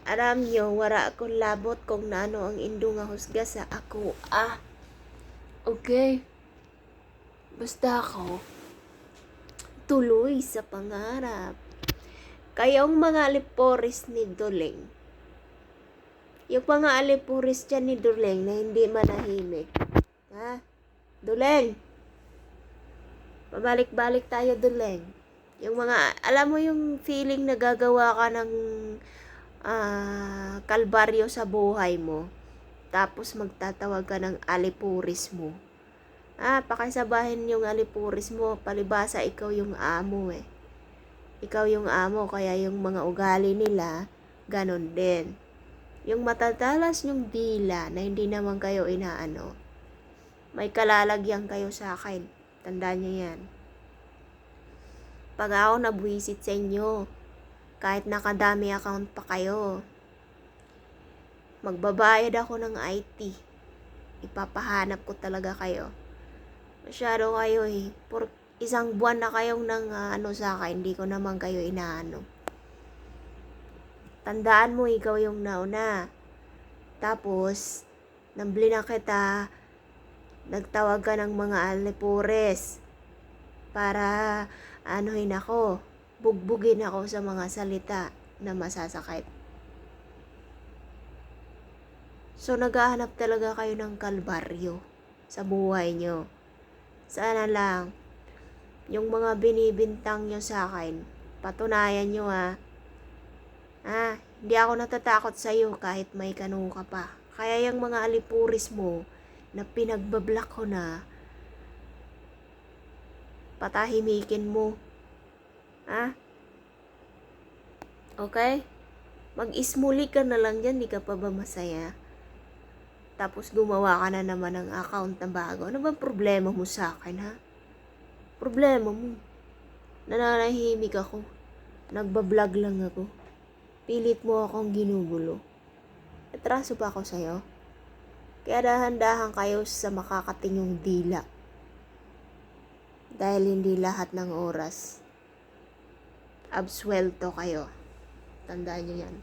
Aram nyo, wara akong labot kung naano ang indo nga husga sa ako. Okay. Basta ako, tuloy sa pangarap. Kayong mga aliporis ni Duleng. Yung mga aliporis dyan ni Duleng na hindi manahimik. Ha? Duleng! Pabalik-balik tayo, Duleng. Yung mga, alam mo yung feeling na gagawa ka ng kalbaryo sa buhay mo. Tapos magtatawag ka ng alipuris mo. Pakisabahin yung alipuris mo. Palibasa, ikaw yung amo eh. Ikaw yung amo, kaya yung mga ugali nila, ganon din. Yung matatalas yung dila na hindi naman kayo inaano, may kalalagyan kayo sa akin. Tandaan nyo yan. Pag ako nabwisit sa inyo, kahit nakadami account pa kayo, magbabayad ako ng IT. Ipapahanap ko talaga kayo. Masyado kayo eh. Isang buwan na kayong nang sa akin, hindi ko naman kayo inaano. Tandaan mo, ikaw yung nauna. Tapos, nambili na kita, nagtawag ka ng mga alipures para anuhin ako, bugbugin ako sa mga salita na masasakit. So, naghahanap talaga kayo ng kalbaryo sa buhay nyo. Sana lang, yung mga binibintang nyo sa akin, patunayan nyo hindi ako natatakot sa'yo kahit may kanu ka pa. Kaya yung mga alipuris mo na pinagbablock ko na, patahimikin mo. Okay? Mag-ismuli ka na lang dyan, di ka pa ba masaya? Tapos gumawa ka na naman ng account na bago. Ano ba problema mo sa akin, ha? Problema mo. Nananahimik ako. Nagbablog lang ako. Pilit mo akong ginugulo. Atraso pa ako sa'yo. Kaya dahan-dahan kayo sa makakatingong dila. Dahil hindi lahat ng oras absuelto kayo. Tandaan nyo yan.